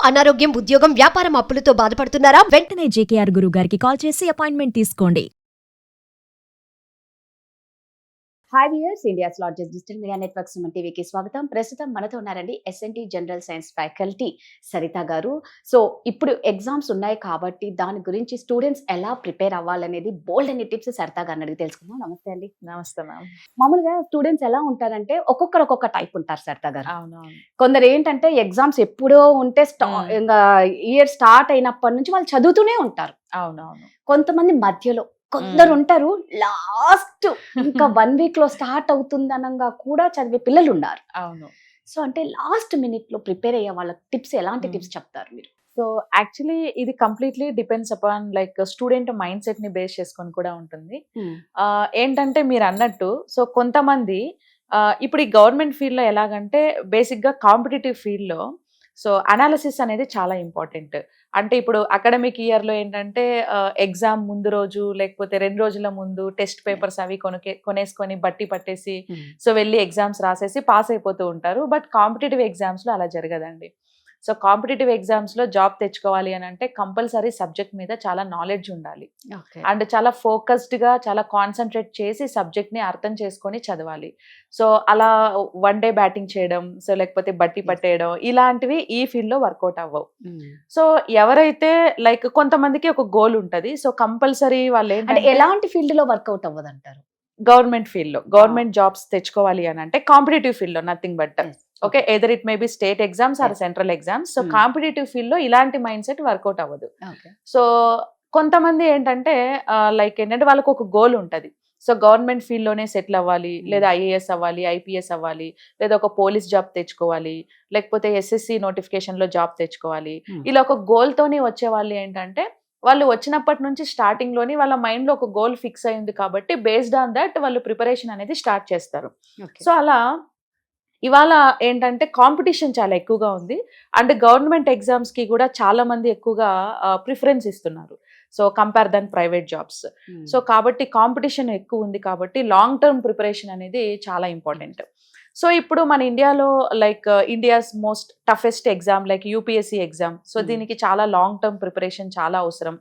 అనారోగ్యం, ఉద్యోగం, వ్యాపారం అప్పులతో బాధపడుతున్నారా? వెంటనే జేకేఆర్ గురువు గారికి కాల్ చేసి అపాయింట్మెంట్ తీసుకోండి. Hi viewers, India's largest digital media network Suman టీవీకి స్వాగతం. ప్రస్తుతం మనతో ఉన్నారండి SNT general science faculty Saritha గారు. సో ఇప్పుడు ఎగ్జామ్స్ ఉన్నాయి కాబట్టి దాని గురించి స్టూడెంట్స్ ఎలా ప్రిపేర్ అవ్వాలనేది బోల్డ్ అనే టిప్స్ సరిత గారిని అడిగి తెలుసుకుందాం. నమస్తే అండి. నమస్తే మ్యామ్. మామూలుగా స్టూడెంట్స్ ఎలా ఉంటారంటే ఒక్కొక్కరు ఒక్కొక్క టైప్ ఉంటారు సరిత గారు. అవునవును. కొందరు ఏంటంటే ఎగ్జామ్స్ ఎప్పుడో ఉంటే ఇంకా ఇయర్ స్టార్ట్ అయినప్పటి నుంచి వాళ్ళు చదువుతూనే ఉంటారు. అవునవును. కొంతమంది మధ్యలో, కొందరు ఉంటారు లాస్ట్ ఇంకా 1 week లో స్టార్ట్ అవుతుంది అనగా కూడా చదివే పిల్లలు ఉన్నారు. అవును. సో అంటే లాస్ట్ మినిట్ లో ప్రిపేర్ అయ్యే వాళ్ళ టిప్స్, ఎలాంటి టిప్స్ చెప్తారు మీరు? సో యాక్చువల్లీ ఇది completely depends upon like student mind set ని బేస్ చేసుకొని కూడా ఉంటుంది. ఏంటంటే మీరు అన్నట్టు, సో కొంతమంది ఇప్పుడు ఈ గవర్నమెంట్ ఫీల్డ్ లో ఎలాగంటే బేసిక్ గా కాంపిటేటివ్ ఫీల్డ్ లో సో అనాలిసిస్ అనేది చాలా ఇంపార్టెంట్. అంటే ఇప్పుడు అకాడమిక్ ఇయర్ లో ఏంటంటే ఎగ్జామ్ ముందు రోజు లేకపోతే 2 రోజుల ముందు టెస్ట్ పేపర్స్ అవి కొనేసుకొని బట్టి పట్టేసి సో వెళ్ళి ఎగ్జామ్స్ రాసేసి పాస్ అయిపోతూ ఉంటారు. బట్ కాంపిటేటివ్ ఎగ్జామ్స్ లో అలా జరగదండి. సో కాంపిటేటివ్ ఎగ్జామ్స్ లో జాబ్ తెచ్చుకోవాలి అని అంటే కంపల్సరీ సబ్జెక్ట్ మీద చాలా నాలెడ్జ్ ఉండాలి అండ్ చాలా ఫోకస్డ్ గా చాలా కాన్సన్ట్రేట్ చేసి సబ్జెక్ట్ ని అర్థం చేసుకొని చదవాలి. సో అలా 1 day బ్యాటింగ్ చేయడం, సో లేకపోతే బట్టి పట్టేయడం ఇలాంటివి ఈ ఫీల్డ్ లో వర్కౌట్ అవ్వవు. సో ఎవరైతే లైక్ కొంతమందికి ఒక గోల్ ఉంటది, సో కంపల్సరీ వాళ్ళు అంటే ఎలాంటి ఫీల్డ్ లో వర్కౌట్ అవ్వదు అంటారు? గవర్నమెంట్ ఫీల్డ్ లో గవర్నమెంట్ జాబ్స్ తెచ్చుకోవాలి అని అంటే కాంపిటేటివ్ ఫీల్డ్ లో nothing but okay, either it may be state exams or central exams. So competitive field లో ఇలాంటి మైండ్ సెట్ వర్కౌట్ అవ్వదు. సో కొంతమంది ఏంటంటే లైక్ ఏంటంటే వాళ్ళకు ఒక గోల్ ఉంటది. సో గవర్నమెంట్ ఫీల్డ్ లోనే సెటిల్ అవ్వాలి, లేదా ఐఏఎస్ అవ్వాలి, ఐపీఎస్ అవ్వాలి, లేదా ఒక పోలీస్ జాబ్ తెచ్చుకోవాలి, లేకపోతే ఎస్ఎస్సి నోటిఫికేషన్ లో జాబ్ తెచ్చుకోవాలి. ఇలా ఒక గోల్ తోని వచ్చే వాళ్ళు ఏంటంటే వాళ్ళు వచ్చినప్పటి నుంచి స్టార్టింగ్ లోని వాళ్ళ మైండ్ లో ఒక గోల్ ఫిక్స్ అయింది కాబట్టి బేస్డ్ ఆన్ దట్ వాళ్ళు ప్రిపరేషన్ అనేది స్టార్ట్ చేస్తారు. సో అలా ఇవాళ ఏంటంటే కాంపిటీషన్ చాలా ఎక్కువగా ఉంది అండ్ గవర్నమెంట్ ఎగ్జామ్స్ కి కూడా చాలా మంది ఎక్కువగా ప్రిఫరెన్స్ ఇస్తున్నారు. So compare than private jobs. So కాబట్టి కాంపిటీషన్ ఎక్కువ ఉంది కాబట్టి లాంగ్ టర్మ్ ప్రిపరేషన్ అనేది చాలా ఇంపార్టెంట్. సో ఇప్పుడు మన ఇండియాలో like India's most toughest exam like UPSC exam. So దీనికి చాలా లాంగ్ టర్మ్ ప్రిపరేషన్ చాలా అవసరం.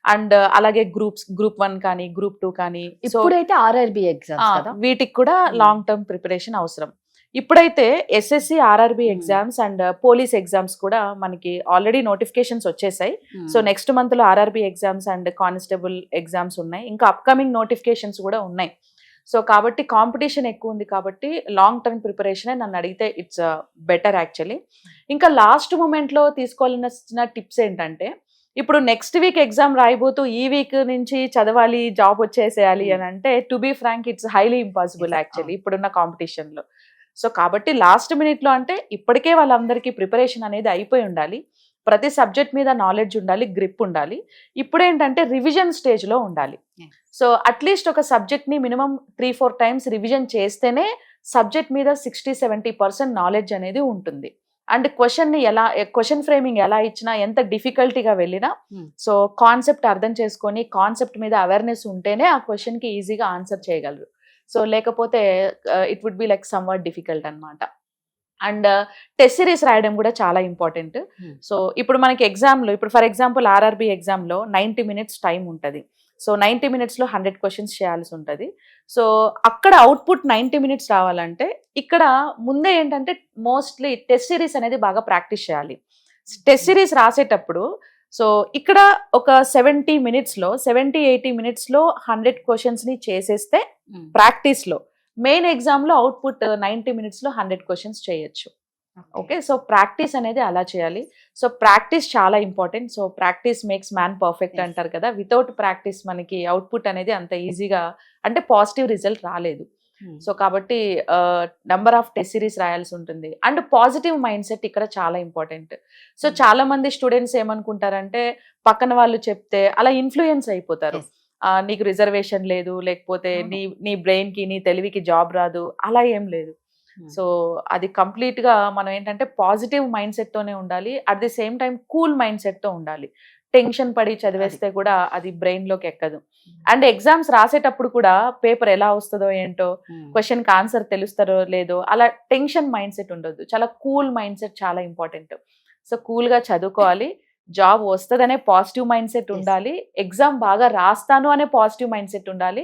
అండ్ అలాగే గ్రూప్ 1 కానీ గ్రూప్ 2 కానీ ఇప్పుడైతే ఆర్ఆర్బి ఎగ్జామ్స్ వీటికి కూడా లాంగ్ టర్మ్ ప్రిపరేషన్ అవసరం. ఇప్పుడైతే SSC RRB exams and police exams కూడా మనకి ఆల్రెడీ నోటిఫికేషన్స్ వచ్చేసాయి. సో నెక్స్ట్ మంత్ లో RRB exams and constable exams ఉన్నాయి, ఇంకా అప్కమింగ్ నోటిఫికేషన్స్ కూడా ఉన్నాయి. సో కాబట్టి కాంపిటీషన్ ఎక్కువ ఉంది కాబట్టి లాంగ్ టర్మ్ ప్రిపరేషన్ నన్ను అడిగితే ఇట్స్ బెటర్ యాక్చువల్లీ. ఇంకా లాస్ట్ మూమెంట్ లో తీసుకోవాల్సిన టిప్స్ ఏంటంటే, ఇప్పుడు నెక్స్ట్ వీక్ ఎగ్జామ్ రాయబోతూ ఈ వీక్ నుంచి చదవాలి, జాబ్ వచ్చేసేయాలి అని అంటే to be frank it's highly impossible actually ఇప్పుడున్న కాంపిటీషన్ లో. సో కాబట్టి లాస్ట్ మినిట్ లో అంటే ఇప్పటికే వాళ్ళందరికీ ప్రిపరేషన్ అనేది అయిపోయి ఉండాలి, ప్రతి సబ్జెక్ట్ మీద నాలెడ్జ్ ఉండాలి, గ్రిప్ ఉండాలి. ఇప్పుడేంటంటే రివిజన్ స్టేజ్ లో ఉండాలి. సో అట్లీస్ట్ ఒక సబ్జెక్ట్ ని మినిమం 3-4 times రివిజన్ చేస్తేనే సబ్జెక్ట్ మీద 60-70% నాలెడ్జ్ అనేది ఉంటుంది. అండ్ క్వశ్చన్ ఫ్రేమింగ్ ఎలా ఇచ్చినా, ఎంత డిఫికల్టీగా వెళ్ళినా సో కాన్సెప్ట్ అర్థం చేసుకొని కాన్సెప్ట్ మీద అవేర్నెస్ ఉంటేనే ఆ క్వశ్చన్ కి ఈజీగా ఆన్సర్ చేయగలరు. సో లేకపోతే it would be like somewhat difficult అనమాట. అండ్ టెస్ట్ సిరీస్ రాయడం కూడా చాలా ఇంపార్టెంట్. సో ఇప్పుడు మనకి ఎగ్జామ్లో ఇప్పుడు ఫర్ ఎగ్జాంపుల్ ఆర్ఆర్బి ఎగ్జామ్లో 90 minutes టైం ఉంటుంది. సో 90 minutes లో 100 questions చేయాల్సి ఉంటుంది. సో అక్కడ అవుట్పుట్ 90 minutes రావాలంటే ఇక్కడ ముందే ఏంటంటే మోస్ట్లీ టెస్ట్ సిరీస్ అనేది బాగా ప్రాక్టీస్ చేయాలి. టెస్ట్ సిరీస్ రాసేటప్పుడు సో ఇక్కడ ఒక 70 minutes లో 70-80 minutes లో 100 questions ని చేసేస్తే ప్రాక్టీస్ లో, మెయిన్ ఎగ్జామ్ లో అవుట్పుట్ 90 minutes లో 100 questions చేయొచ్చు. ఓకే, సో ప్రాక్టీస్ అనేది అలా చేయాలి. సో ప్రాక్టీస్ చాలా important. So practice makes man perfect అంటారు కదా. వితౌట్ ప్రాక్టీస్ మనకి అవుట్పుట్ అనేది అంత ఈజీగా అంటే పాజిటివ్ రిజల్ట్ రాలేదు. సో కాబట్టి నంబర్ ఆఫ్ టెస్ట్ సిరీస్ రాయాల్సి ఉంటుంది. అండ్ పాజిటివ్ మైండ్ సెట్ ఇక్కడ చాలా ఇంపార్టెంట్. సో చాలా మంది స్టూడెంట్స్ ఏమనుకుంటారంటే పక్కన వాళ్ళు చెప్తే అలా ఇన్ఫ్లుయెన్స్ అయిపోతారు. నీకు రిజర్వేషన్ లేదు, లేకపోతే నీ బ్రెయిన్ కి నీ తెలివికి జాబ్ రాదు, అలా ఏం లేదు. సో అది కంప్లీట్ గా మనం ఏంటంటే పాజిటివ్ మైండ్ సెట్ తోనే ఉండాలి. At the same time cool mind set తో ఉండాలి. టెన్షన్ పడి చదివేస్తే కూడా అది బ్రెయిన్ లోకి ఎక్కదు. అండ్ ఎగ్జామ్స్ రాసేటప్పుడు కూడా పేపర్ ఎలా వస్తుందో ఏంటో, క్వశ్చన్ కి ఆన్సర్ తెలుస్తారో లేదో, అలా టెన్షన్ మైండ్ సెట్ ఉండొద్దు. చాలా కూల్ మైండ్ సెట్ చాలా ఇంపార్టెంట్. సో కూల్ గా చదువుకోవాలి, జాబ్ వస్తుందనే పాజిటివ్ మైండ్ సెట్ ఉండాలి, ఎగ్జామ్ బాగా రాస్తాను అనే పాజిటివ్ మైండ్ సెట్ ఉండాలి.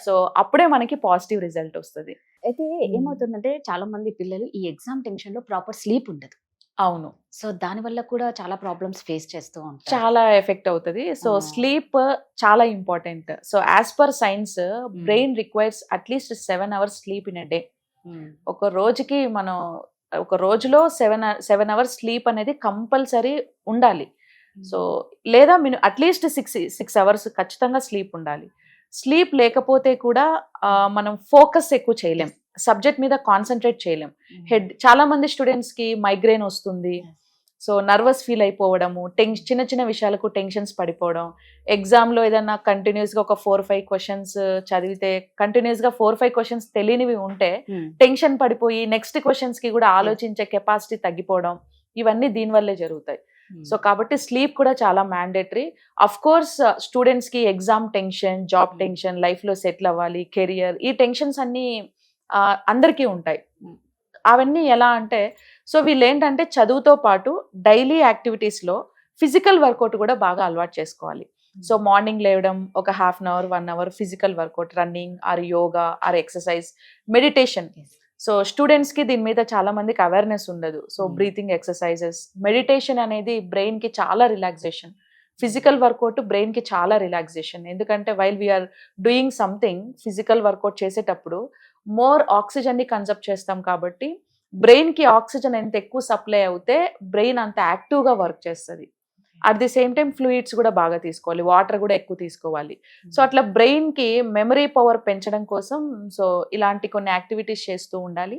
సో అప్పుడే మనకి పాజిటివ్ రిజల్ట్ వస్తుంది. అయితే ఏమవుతుందంటే చాలా మంది పిల్లలు ఈ ఎగ్జామ్ టెన్షన్ లో ప్రాపర్ స్లీప్ ఉండదు. అవును, సో దాని వల్ల కూడా చాలా ప్రాబ్లమ్స్ ఫేస్ చేస్తూ ఉంటారు. చాలా ఎఫెక్ట్ అవుతుంది. సో స్లీప్ చాలా important. So as per science brain requires at least 7 hours sleep in a day. ఒక రోజుకి మనం ఒక రోజులో 7 hours స్లీప్ అనేది కంపల్సరీ ఉండాలి. సో లేదా అట్లీస్ట్ 6 hours ఖచ్చితంగా స్లీప్ ఉండాలి. స్లీప్ లేకపోతే కూడా మనం ఫోకస్ ఎక్కువ చేయలేం, సబ్జెక్ట్ మీద కాన్సన్ట్రేట్ చేయలేం. చాలా మంది స్టూడెంట్స్ కి మైగ్రేన్ వస్తుంది. సో నర్వస్ ఫీల్ అయిపోవడము, చిన్న చిన్న విషయాలకు టెన్షన్స్ పడిపోవడం. ఎగ్జామ్ లో ఏదైనా కంటిన్యూస్ గా ఒక 4-5 క్వశ్చన్స్ చదివితే కంటిన్యూస్ గా 4-5 క్వశ్చన్స్ తెలియనివి ఉంటే టెన్షన్ పడిపోయి నెక్స్ట్ క్వశ్చన్స్ కి కూడా ఆలోచించే కెపాసిటీ తగ్గిపోవడం, ఇవన్నీ దీనివల్లే జరుగుతాయి. సో కాబట్టి స్లీప్ కూడా చాలా మ్యాండేటరీ. అఫ్ కోర్స్ స్టూడెంట్స్ కి exam tension, job tension, life లో సెటిల్ అవ్వాలి, కెరియర్, ఈ టెన్షన్స్ అన్ని అందరికీ ఉంటాయి. అవన్నీ ఎలా అంటే, సో వీళ్ళు ఏంటంటే చదువుతో పాటు డైలీ యాక్టివిటీస్ లో ఫిజికల్ వర్కౌట్ కూడా బాగా అలవాటు చేసుకోవాలి. సో మార్నింగ్ లేవడం, ఒక 1/2 hour 1 hour physical work out, running or yoga are exercise, meditation. So students కి దీని మీద చాలా మందికి అవేర్నెస్ ఉండదు. సో బ్రీతింగ్ ఎక్సర్సైజెస్, మెడిటేషన్ అనేది బ్రెయిన్ కి చాలా రిలాక్సేషన్. ఫిజికల్ వర్కౌట్ బ్రెయిన్ కి చాలా రిలాక్సేషన్. ఎందుకంటే while we are doing something, physical workout చేసేటప్పుడు మోర్ ఆక్సిజన్ ని కన్సప్ట్ చేస్తాం కాబట్టి బ్రెయిన్ కి ఆక్సిజన్ ఎంత ఎక్కువ సప్లై అవుతే బ్రెయిన్ అంత యాక్టివ్ గా వర్క్ చేస్తుంది. At the same time fluids కూడా బాగా తీసుకోవాలి, వాటర్ కూడా ఎక్కువ తీసుకోవాలి. సో అట్లా బ్రెయిన్ కి మెమరీ పవర్ పెంచడం కోసం సో ఇలాంటి కొన్ని యాక్టివిటీస్ చేస్తూ ఉండాలి.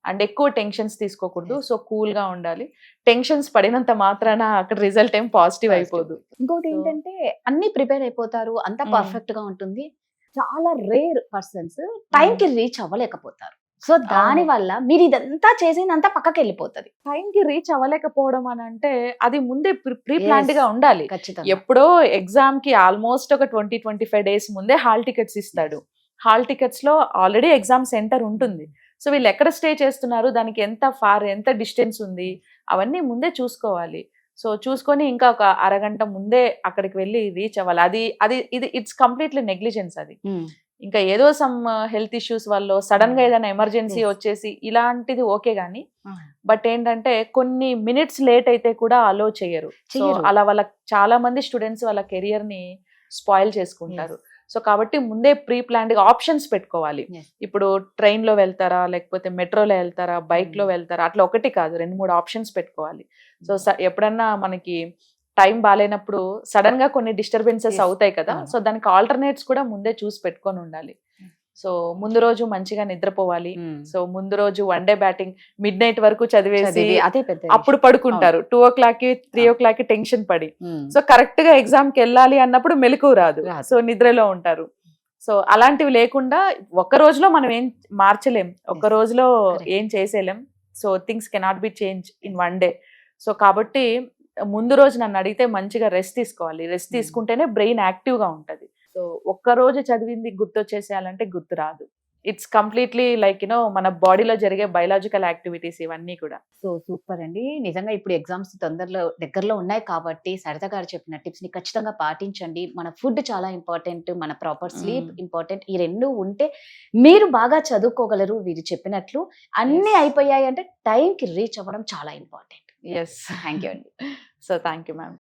అండ్ ఎక్కువ టెన్షన్స్ తీసుకోకూడదు. సో కూల్ గా ఉండాలి. టెన్షన్స్ పడినంత మాత్రాన అక్కడ రిజల్ట్ ఏం పాజిటివ్ అయిపోదు. ఇంకోటి ఏంటంటే అన్ని ప్రిపేర్ అయిపోతారు, అంతా పర్ఫెక్ట్ గా ఉంటుంది. చాలా రేర్ పర్సన్స్ టైం కి రీచ్ అవ్వలేకపోతారు. సో దాని వల్ల మీరు ఇదంతా చేసిందంతా పక్కకి వెళ్ళిపోతుంది. టైం కి రీచ్ అవ్వలేకపోవడం అని అంటే అది ముందే ప్రీ ప్లాన్డ్ గా ఉండాలి. ఖచ్చితంగా ఎప్పుడో ఎగ్జామ్ కి ఆల్మోస్ట్ ఒక 20-25 days ముందే హాల్ టికెట్స్ ఇస్తాడు. హాల్ టికెట్స్ లో ఆల్రెడీ ఎగ్జామ్ సెంటర్ ఉంటుంది. సో వీళ్ళు ఎక్కడ స్టే చేస్తున్నారు, దానికి ఎంత డిస్టెన్స్ ఉంది, అవన్నీ ముందే చూసుకోవాలి. సో చూసుకొని ఇంకా ఒక అరగంట ముందే అక్కడికి వెళ్ళి రీచ్ అవ్వాలి. ఇది ఇట్స్ కంప్లీట్లీ నెగ్లిజెన్స్. అది ఇంకా ఏదో సమ్ హెల్త్ ఇష్యూస్ వల్ల సడన్ గా ఏదైనా ఎమర్జెన్సీ వచ్చేసి ఇలాంటిది ఓకే గానీ, బట్ ఏంటంటే కొన్ని మినిట్స్ లేట్ అయితే కూడా అలో చేయరు. సో అలా వాళ్ళ చాలా మంది స్టూడెంట్స్ వాళ్ళ కెరియర్ ని స్పాయిల్ చేసుకుంటారు. సో కాబట్టి ముందే ప్రీ ప్లాన్డ్ గా ఆప్షన్స్ పెట్టుకోవాలి. ఇప్పుడు ట్రైన్ లో వెళ్తారా, లేకపోతే మెట్రోలో వెళ్తారా, బైక్ లో వెళ్తారా, అట్లా ఒకటి కాదు 2-3 ఆప్షన్స్ పెట్టుకోవాలి. సో ఎప్పుడన్నా మనకి టైం బాగాలేనప్పుడు సడన్ గా కొన్ని డిస్టర్బెన్సెస్ అవుతాయి కదా. సో దానికి ఆల్టర్నేట్స్ కూడా ముందే చూసి పెట్టుకొని ఉండాలి. సో ముందు రోజు మంచిగా నిద్రపోవాలి. సో ముందు రోజు 1 day బ్యాటింగ్ మిడ్-నైట్ వరకు చదివేసి అప్పుడు పడుకుంటారు. 2 o'clock 3 o'clock టెన్షన్ పడి, సో కరెక్ట్ గా ఎగ్జామ్ కి వెళ్ళాలి అన్నప్పుడు మెలకువ రాదు. సో నిద్రలో ఉంటారు. సో అలాంటివి లేకుండా ఒక్క రోజులో మనం ఏం మార్చలేం, ఒక్క రోజులో ఏం చేసేలేం. So things cannot be change in 1 day. So కాబట్టి ముందు రోజు నన్ను అడిగితే మంచిగా రెస్ట్ తీసుకోవాలి. రెస్ట్ తీసుకుంటేనే బ్రెయిన్ యాక్టివ్ గా ఉంటది. సో ఒక్క రోజు చదివింది గుర్తొచ్చేసేయాలంటే గుర్తు రాదు. ఇట్స్ కంప్లీట్లీ లైక్ మన బాడీలో జరిగే బయలాజికల్ యాక్టివిటీస్ ఇవన్నీ కూడా. సో సూపర్ అండి. నిజంగా ఇప్పుడు ఎగ్జామ్స్ దగ్గరలో ఉన్నాయి కాబట్టి సరిత గారు చెప్పిన టిప్స్ ని ఖచ్చితంగా పాటించండి. మన ఫుడ్ చాలా ఇంపార్టెంట్, మన ప్రాపర్ స్లీప్ ఇంపార్టెంట్. ఈ 2 ఉంటే మీరు బాగా చదువుకోగలరు. వీరు చెప్పినట్లు అన్ని అయిపోయాయి అంటే టైం కి రీచ్ అవ్వడం చాలా ఇంపార్టెంట్. Yes. థ్యాంక్ యూ అండి. So thank you, ma'am.